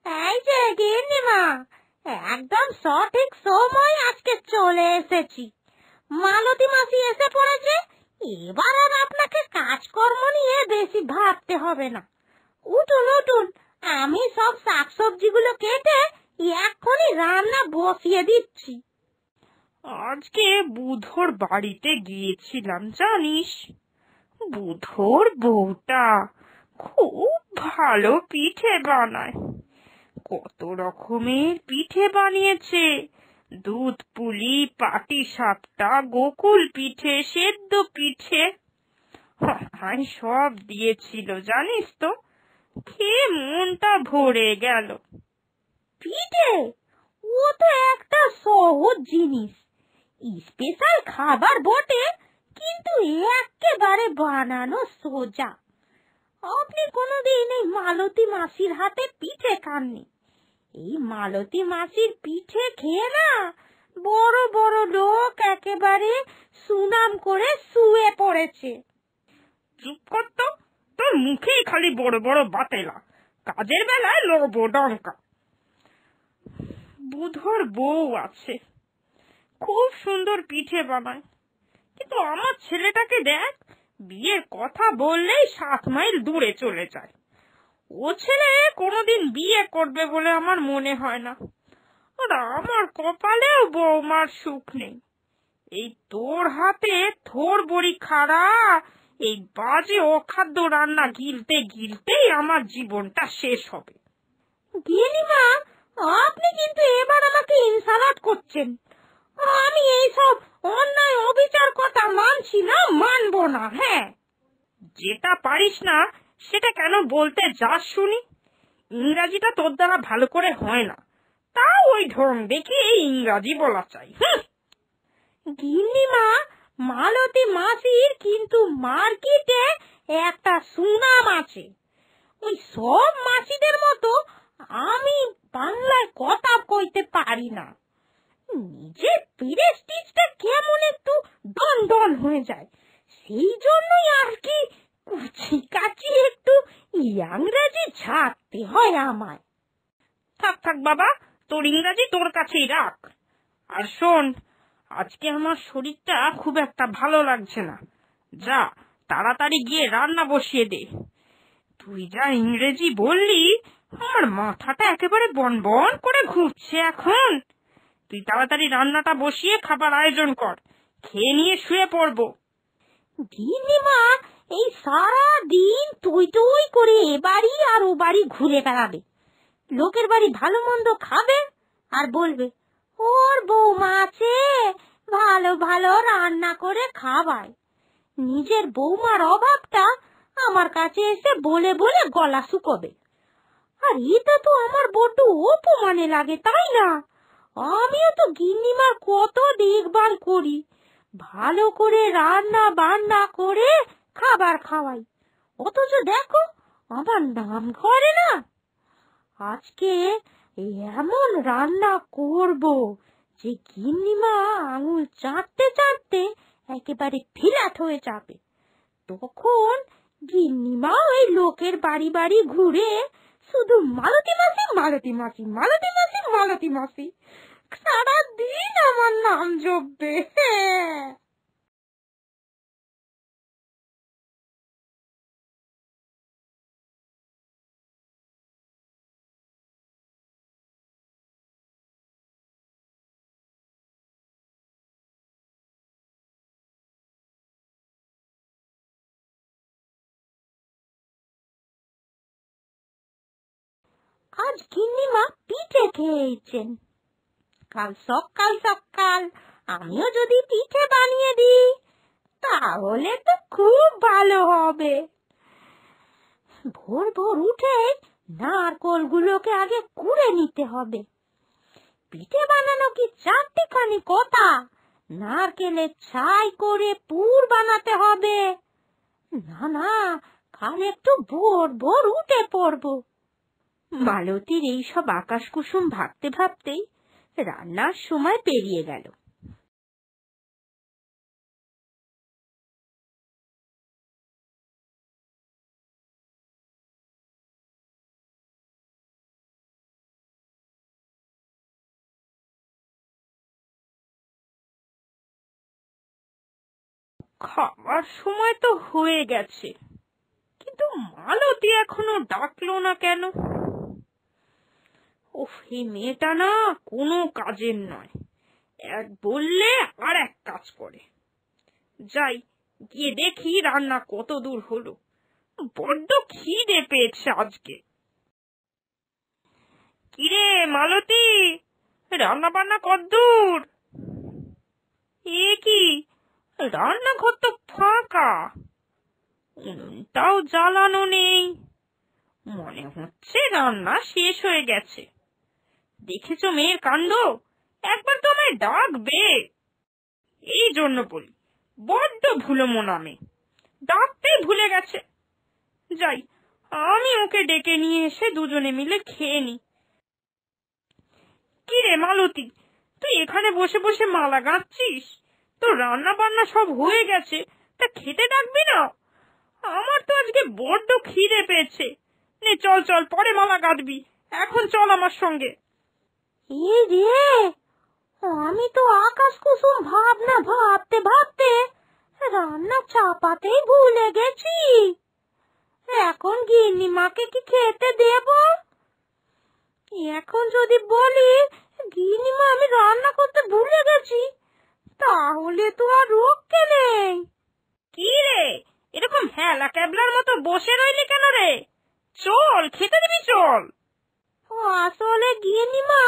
এই যে গিন্নিমা, একদম সঠিক সময় আজকে চলে এসেছি। মালতী মাসি এসে পড়েছে। এবার আর আপনাকে কাজকর্ম নিয়ে বেশি ভাবতে হবে না। উঠুন উঠুন, আমি সব শাকসবজিগুলো কেটে এক্ষুনি রান্না বসিয়ে দিচ্ছি। আজকে বুধোর বাড়িতে গিয়েছিলাম জানিস। বুধোর বউটা খুব ভালো পিঠে বানায়। কত রকমের পিঠে বানিয়েছে। দুধ পুলি, পাটিসাপটা, গোকুল পিঠে, সেদ্ধ পিঠে সব দিয়েছিল জানিস তো। খেয়ে মনটা ভরে গেল। পিঠে? ও তো একটা সহজ জিনিস, স্পেশাল খাবার বটে, কিন্তু একেবারে বানানো সোজা। আপনি কোনোদিন এই মালতী মাসির হাতে পিঠে খাননি? এই মালতী মাসির পিঠে খেয়ে না বড় বড় লোক একেবারে সুনাম করে শুয়ে পড়েছে। চুপ কর তো, তোর মুখেই খালি বড় বড় বাতেলা, কাজের বেলায় লবডঙ্কা। বুধোর বউ আছে, খুব সুন্দর পিঠে বানায়, কিন্তু আমার ছেলেটাকে দেখ, বিয়ের কথা বললেই 7 মাইল দূরে চলে যায়। ও ছেলে কোনোদিন বিয়ে করবে বলে আমার মনে হয় না। আর আমার কপালেও বৌমার সুখ নেই। এই তোর হাতে থোর বড়ি খাড়া এই বাজে অখাদ্য রান্না গিলতে গিলতেই আমার জীবনটা শেষ হবে। গিনিমা, আপনি কিন্তু এবার আমাকে ইনসাল্ট করছেন। আমি এইসব অন্যায় অবিচার কথা মানছি না, মানবো না। হ্যাঁ, যেটা পারিস না সেটা কেন বলতে যাস শুনি? ইংরাজিটা তোর দ্বারা ভালো করে হয় না, তাও ওই ঢং দেখি এই ইংরাজি বলা চাই। গিন্নিমা, মালতী মাসির কিন্তু মার্কেটে একটা সুনাম আছে। ওই সব মাসিদের মতো আমি বাংলায় কথা কইতে পারি না। নিজের প্রেস্টিজটা কেমন একটু ডন ডন হয়ে যায়, সেই জন্যই আর কি কুচি কাচি একটু ইংরাজি ঝাড়তে হয় আমায়। থাক থাক বাবা, তোর ইংরাজি তোর কাছেই রাখ। আর শোন, আজকে আমার শরীরটা খুব একটা ভালো লাগছে না। যা তাড়াতাড়ি গিয়ে রান্না বসিয়ে দে। তুই যা ইংরেজি বললি, আমার মাথাটা একেবারে বনবন করে ঘুরছে এখন। তুই তাড়াতাড়ি রান্নাটা বসিয়ে খাবার আয়োজন কর, খেয়ে নিয়ে শুয়ে পড়বো। গিন্নিমা এই সারা দিন তুই তুই করে এ বাড়ি আর ও বাড়ি ঘুরে বেড়াবে, লোকের বাড়ি ভালো মন্দ খাবে আর বলবে ওর বৌমা আছে, ভালো ভালো রান্না করে খাওয়ায়। নিজের বৌমার অভাবটা আমার কাছে এসে বলে বলে গলা শুকোবে। আর এটা তো আমার বড্ড অপমানে লাগে, তাই না? আমিও তো গিন্নিমার কত দেখভাল করি, ভালো করে রান্না বান্না করে খাবার খাওয়াই, অথচ দেখো আমার নাম করে না। আজকে এমন রান্না করব যে গিন্নিমা আঙুল চাটতে চাটতে একেবারে ফিলাট হয়ে যাবে। তখন গিন্নিমা ওই লোকের বাড়ি বাড়ি ঘুরে শুধু মালতী মাসি মালতী মাসি মালতী মাসি মালতী মাসি সারাদিন আমার নাম জপবে। আজ গিন্নিমা পিঠে খেয়েছেন, কাল সকাল সকাল আমিও যদি পিঠে বানিয়ে দিই তাহলে তো খুব ভালো হবে। ভোর ভোর উঠে নারকোলগুলোকে আগে কুড়ে নিতে হবে। পিঠে বানানো কি চারটিখানি কথা, নারকেলের ছাই করে পুর বানাতে হবে। না না, কাল একটু ভোর ভোর উঠে পড়বো। মালতীর এইসব আকাশ কুসুম ভাবতে ভাবতেই রান্নার সময় পেরিয়ে গেল। খাবার সময় তো হয়ে গেছে, কিন্তু মালতী এখনো ডাকলো না কেন? উফ, এই মেয়েটা না কোনো কাজের নয়, এক বললে আর এক কাজ করে। যাই, গিয়ে দেখি রান্না কত দূর হলো, বড্ড খিদে পেয়েছে আজকে। কিরে মালতী, রান্না বান্না কদ্দূর? এ কি, রান্নাঘর তো ফাঁকা, উনুনটাও জ্বালানো নেই, মনে হচ্ছে রান্না শেষ হয়ে গেছে। দেখেছো মেয়ের কাণ্ড, একবার তো আমায় ডাকবে। এই জন্য বলি, বড্ড ভুলো মন, আমি ডাকতেই ভুলে গেছে। যাই, আমি ওকে ডেকে নিয়ে এসে দুজনে মিলে খেয়ে নি। কি রে মালতী, তুই এখানে বসে বসে মালা গাঁথছিস? তোর রান্না বান্না সব হয়ে গেছে, তা খেতে ডাকবি না? আমার তো আজকে বড্ড খিদে পেয়েছে। নে চল চল, পরে মালা গাঁথবি, এখন চল আমার সঙ্গে। এই রে, আমি তো আকাশ কুসুম ভাবনা ভাবতে ভাবতে রান্না চাপাতেই ভুলে গেছি। এখন গিন্নিমাকে কি খেতে দেব? এখন যদি বলি গিন্নিমা আমি রান্না করতে ভুলে গেছি, তাহলে তো আর রক্ষে নেই। কি রে, এরকম হেলা ক্যাবলার মতো বসে রইলি কেন রে? চল, খেতে দিবি চল। আসলে গিন্নিমা,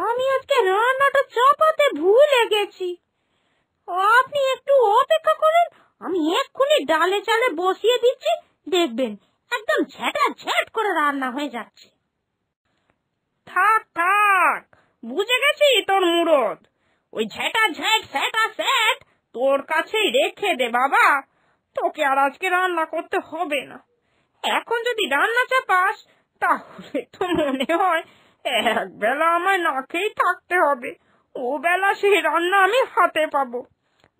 আমি আজকে রান্নাটা চাপাতে ভুলে গেছি। আপনি একটু অপেক্ষা করুন, আমি এক্ষুনি ডালে চালে বসিয়ে দিচ্ছি, দেখবেন একদম ঝ্যাটা ঝ্যাট করে রান্না হয়ে যাচ্ছে। থাক থাক, বুঝে গেছি তোর মুরদ। ওই ঝ্যাটা ঝ্যাট স্যাটা স্যাট তোর কাছেই রেখে দে বাবা, তোকে আর আজকে রান্না করতে হবে না। এখন যদি রান্না চাপাস, তাহলে তো মনে হয় এক বেলা আমায় না খেয়েই থাকতে হবে। ও বেলা সেই রান্না আমি হাতে পাবো।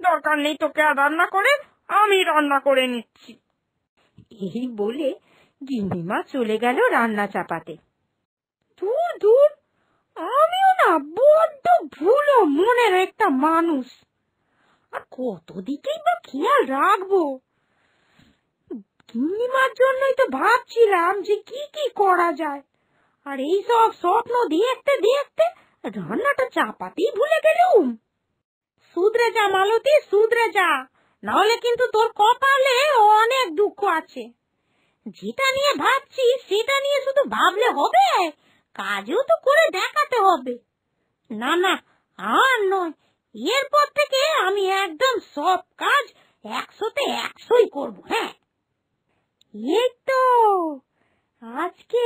দরকার নেই তোকে আর রান্না করে, আমি রান্না করে নিচ্ছি। এই বলে গিন্নিমা চলে গেল রান্না চাপাতে। দূর দূর, আমিও না বড্ড ভুলো মনের একটা মানুষ, আর কত দিকেই বা খেয়াল রাখবো। গিন্নিমার জন্যই তো ভাবছিলাম যে কি কি করা যায়, আর এই সব স্বপ্ন দেখতে দেখতে রান্নাটা চাপাতেই ভুলে গেলুম। শুধরে যা মালতী, শুধরে যা, নাহলে কিন্তু তোর কপালে অনেক দুঃখ আছে। যেটা নিয়ে ভাবছি সেটা নিয়ে শুধু ভাবলে হবে, কাজও তো করে দেখাতে হবে। না না, আর নয়, এরপর থেকে আমি একদম সব কাজ 100তে 100ই করবো। হ্যাঁ, এই তো আজকে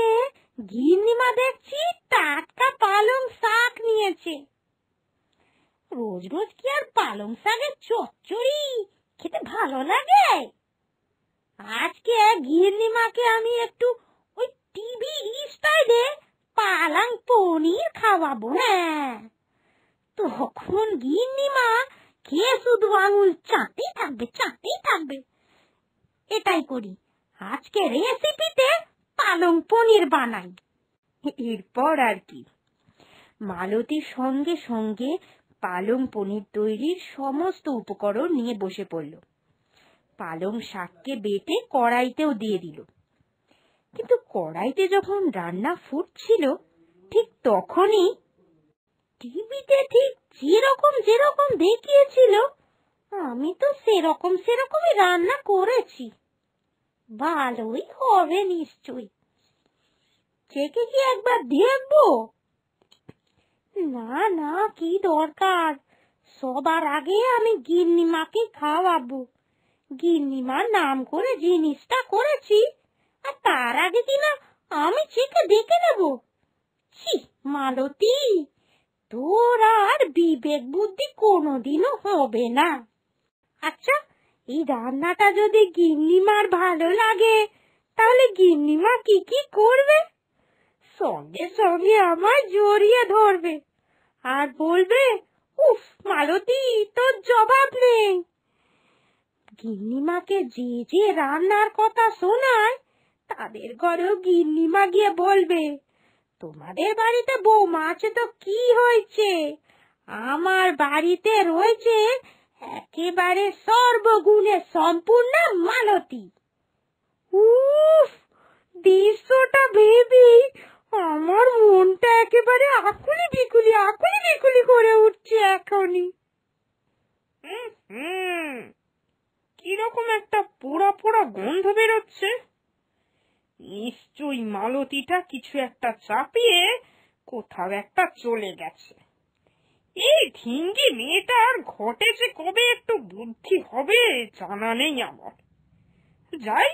গিন্নিমা দেখছি টাটকা পালং শাক নিয়েছে। রোজ রোজ কি আর পালং শাকের চচ্চড়ি খেতে ভালো লাগে? আজকে গিন্নিমাকে আমি একটু ওই টিভি স্টাইলে পালং পনির খাওয়াবো। হ্যাঁ, তখন গিন্নিমা খেয়ে শুধু আঙুল চাটেই থাকবে, চাটেই থাকবে। এটাই করি, আজকে রেসিপিতে পালং পনির বানাই। এরপর আর কি, মালতীর সঙ্গে সঙ্গে পালং পনির তৈরির সমস্ত উপকরণ নিয়ে বসে পড়ল। পালং শাককে বেটে কড়াইতেও দিয়ে দিল। কিন্তু কড়াইতে যখন রান্না ফুটছিল, ঠিক তখনই টিভিতে ঠিক যেরকম দেখিয়েছিল, আমি তো সেরকমই রান্না করেছি। ভালোই হবে নিশ্চয়ই, চেকে কি একবার দেখবো? না না, কি দরকার, সবার আগে আমি গিন্নিমাকে খাওয়াবো। গিন্নিমার নাম করে জিনিসটা করেছি, আর তার আগে কিনা আমি চেকে দেখে নেব? ছি মালতী, তোর আর বিবেক বুদ্ধি কোনোদিনও হবে না। আচ্ছা, এই রান্নাটা যদি গিন্নিমার ভালো লাগে, তাহলে গিন্নিমা কি কি করবে? সঙ্গে সঙ্গে আমায় জড়িয়ে ধরবে আর বলবে, উফ মালতী, তোর জবাব নেই। গিন্নিমাকে যে যে রান্নার কথা শোনায়, তাদের ঘরেও গিন্নিমা গিয়ে বলবে, তোমাদের বাড়িতে বৌমা আছে তো কি হয়েছে, আমার বাড়িতে রয়েছে একেবারে সর্বগুণে সম্পূর্ণ মালতী। উফ, দৃশ্যটা ভেবে আমার মনটা একেবারে আকুলি বিকুলি করে উঠছে এখনই। কিরকম একটা পোড়া পোড়া গন্ধ বেরোচ্ছে। নিশ্চয়ই মালতীটা কিছু একটা চাপিয়ে কোথাও একটা চলে গেছে। এই ঢিঙ্গি মেয়েটার ঘটেছে কবে একটু বুদ্ধি হবে জানা নেই আমার। যাই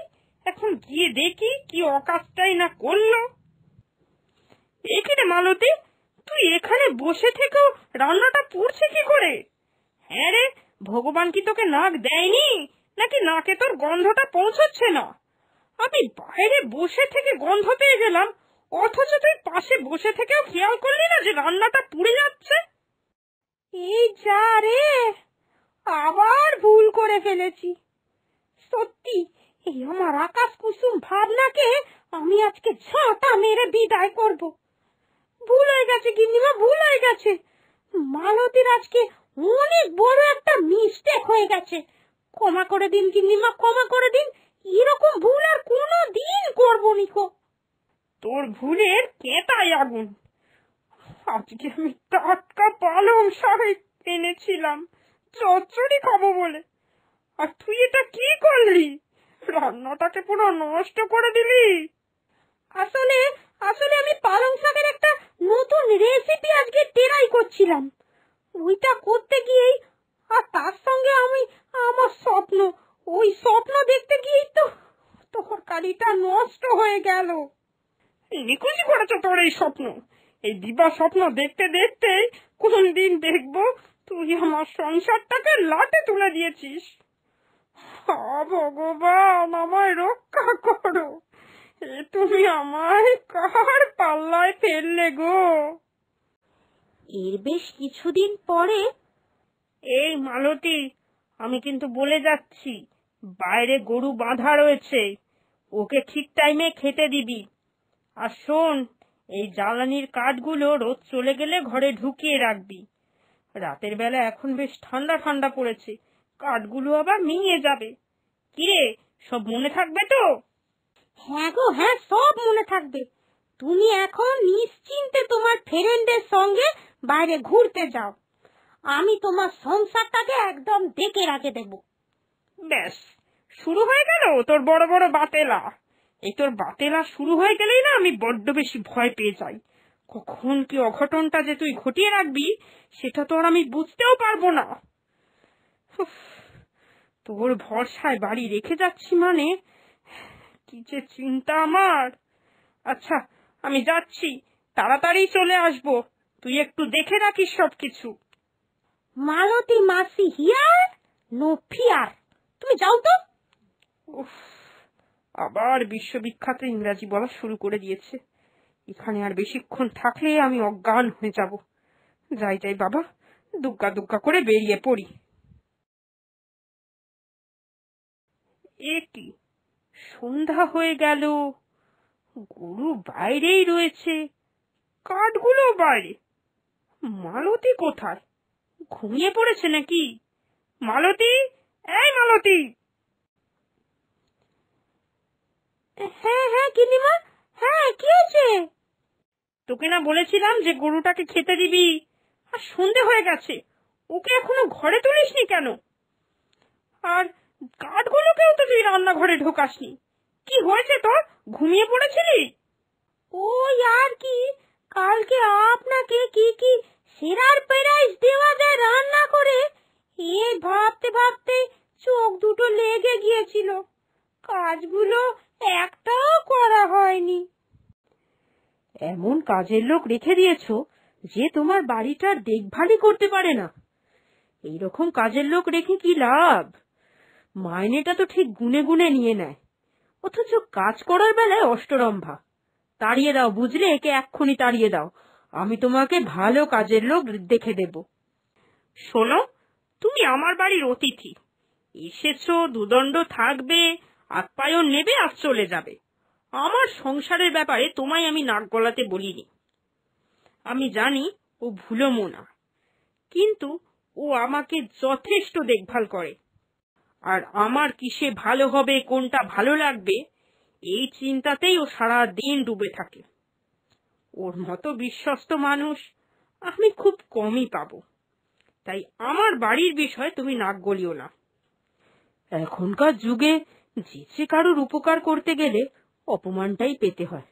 এখন গিয়ে দেখি কি অকাজটাই না করলো। এখানে মালতী, তুই এখানে বসে থেকেও রান্নাটা পুড়ছে কি করে? হ্যাঁ রে, ভগবান কি তোকে নাক দেয়নি নাকি নাকে তোর গন্ধটা পৌঁছচ্ছে না? আমি বাইরে বসে থেকে গন্ধ পেয়ে গেলাম, অথচ তুই পাশে বসে থেকেও খেয়াল করলি না যে রান্নাটা পুড়ে যাচ্ছে। এই যা রে, আবার ভুল করে ফেলেছি। সত্যি এই আমার আকাশ কুসুম ভাবনাকে আমি আজকে ঝাঁটা মেরে বিদায় করব। ভুল হয়ে গেছে গিন্নিমা, ভুল হয়ে গেছে। মালতীর আজকে অনেক বড় একটা মিস্টেক হয়ে গেছে। ক্ষমা করে দিন গিন্নিমা, ক্ষমা করে দিন। এরকম ভুল আর কোনোদিন করবো নিকো। তোর ভুলের কেতায় আগুন। আজকে আমি টাটকা পালং শাক এনেছিলাম চচ্চড়ি খাবো বলে, আর তুই এটা কি করলি? রান্নাটাকে পুরো নষ্ট করে দিলি। আসলে আসলে আমি পালং শাকের একটা নতুন রেসিপি আজকে ট্রাই করছিলাম। ওইটা করতে গিয়েই আর তার সঙ্গে আমি আমার স্বপ্ন, ওই স্বপ্ন দেখতে গিয়েই তো তরকারিটা নষ্ট হয়ে গেল। নিকুচি করেছ তোর এই স্বপ্ন। এই দিবা স্বপ্ন দেখতে দেখতে কোন দিন দেখবো তুই আমার সংসারটাকে লাটে তুলে দিয়েছিস। ভগবান, আমায় রক্ষা করো। তুমি আমায় কার পাল্লায় ফেললে গো? এর বেশ কিছুদিন পরে। এই মালতী, আমি কিন্তু বলে যাচ্ছি, বাইরে গরু বাঁধা রয়েছে, ওকে ঠিক টাইমে খেতে দিবি। আর শোন, এই জ্বালানির কাঠগুলো রোদ চলে গেলে ঘরে ঢুকিয়ে রাখবি। রাতের বেলা এখন বেশ ঠান্ডা ঠান্ডা পড়েছে, কাঠগুলো আবার মিয়ে যাবে। কিরে, সব মনে থাকবে তো? হ্যাঁ গো হ্যাঁ, সব মনে থাকবে। তুমি এখন নিশ্চিন্তে তোমার ফ্রেন্ডের সঙ্গে বাইরে ঘুরতে যাও। আমি তোমার সংসারটাকে একদম ডেকে রাখে দেব। ব্যাস, শুরু হয়ে গেল তোর বড় বড় বাতেলা। এই তোর বাতেলা শুরু হয়ে গেলেই না আমি বড্ড বেশি ভয় পেয়ে যাই। কখন কি অঘটনটা যে তুই ঘটিয়ে রাখবি সেটা তো আর আমি বুঝতেও পারবো না। উফ, তোর ভরসায় বাড়ি রেখে যাচ্ছি মানে কি যে চিন্তা আমার। আচ্ছা, আমি যাচ্ছি, তাড়াতাড়ি চলে আসবো। তুই একটু দেখে রাখিস সবকিছু। মালতী মাসি হিয়ার, নো ফিয়ার। তুমি যাও তো। উফ, আবার বিশ্ববিখ্যাত ইংরাজি বলা শুরু করে দিয়েছে। এখানে আর বেশিক্ষণ থাকলে আমি অজ্ঞান হয়ে যাব। যাই যাই বাবা, দুগ্গা দুগ্গা করে বেরিয়ে পড়ি। এ কি, সন্ধ্যা হয়ে গেল, গরু বাইরেই রয়েছে, কাঠগুলো বাইরে। মালতী কোথায়? ঘুমিয়ে পড়েছে নাকি? মালতী, এই মালতী! হ্যাঁ হ্যাঁ গিন্নিমা, হ্যাঁ কি হয়েছে? তোকে না বলেছিলাম যে গরুটাকে খেতে দিবি, আর সন্ধে হয়ে গেছে, ওকে এখনো ঘরে তুলিসনি কেন? আর কাঠগুলোকেও তো তুই রান্নাঘরে ঢোকাসনি। কি হয়েছে তোর? ঘুমিয়ে পড়েছিলি? ওই আর কি, কালকে আপনাকে কি কি সেরার প্রাইজ দেওয়া যায় রান্না করে, এই ভাবতে ভাবতে চোখ দুটো লেগে গিয়েছিল। কাজগুলো একটাও করা হয়নি। এমন কাজের লোক রেখে দিয়েছো যে তোমার বাড়িটার দেখভালই করতে পারে না। এইরকম কাজের লোক রেখে কি লাভ? মাইনেটা তো ঠিক গুনে গুনে নিয়ে নেয়, অথচ কাজ করার বেলায় অষ্টরম্ভা। তাড়িয়ে দাও, বুঝলে? একে এক্ষুনি তাড়িয়ে দাও। আমি তোমাকে ভালো কাজের লোক দেখে দেব। শোনো, তুমি আমার বাড়ির অতিথি, এসেছো, দুদণ্ড থাকবে, আপ্যায়ন নেবে আর চলে যাবে। আমার সংসারের ব্যাপারে তোমায় আমি নাক গলাতে বলিনি। আমি জানি ও ভুলো মোনা, কিন্তু ও ও আমাকে যথেষ্ট দেখভাল করে। আর আমার কিসে ভালো হবে, কোনটা ভালো লাগবে, এই চিন্তাতেই ও সারা দিন ডুবে থাকে। ওর মতো বিশ্বস্ত মানুষ আমি খুব কমই পাবো। তাই আমার বাড়ির বিষয়ে তুমি নাক গলিও না। এখনকার যুগে যে কারোর উপকার করতে গেলে অপমানটাই পেতে হয়।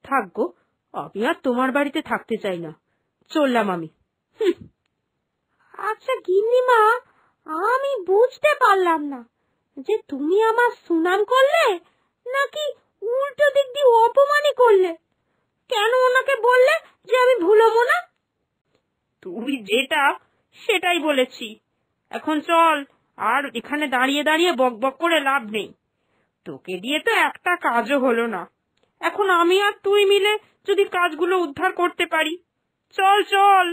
থাক গো, আমি আর তোমার বাড়িতে থাকতে চাই না, চললাম আমি। আচ্ছা গিন্নিমা, আমি বুঝতে পারলাম না যে তুমি আমার সুনাম করলে নাকি উল্টো দিক দিয়ে অপমানই করলে। কেন ওনাকে বললে যে আমি ভুলবো না? তুই যেটা সেটাই বলেছি। এখন চল, আর এখানে দাঁড়িয়ে দাঁড়িয়ে বকবক করে লাভ নেই। তোকে দিয়ে তো একটা কাজও হলো না। এখন আমি আর তুই মিলে যদি কাজগুলো উদ্ধার করতে পারি। চল চল।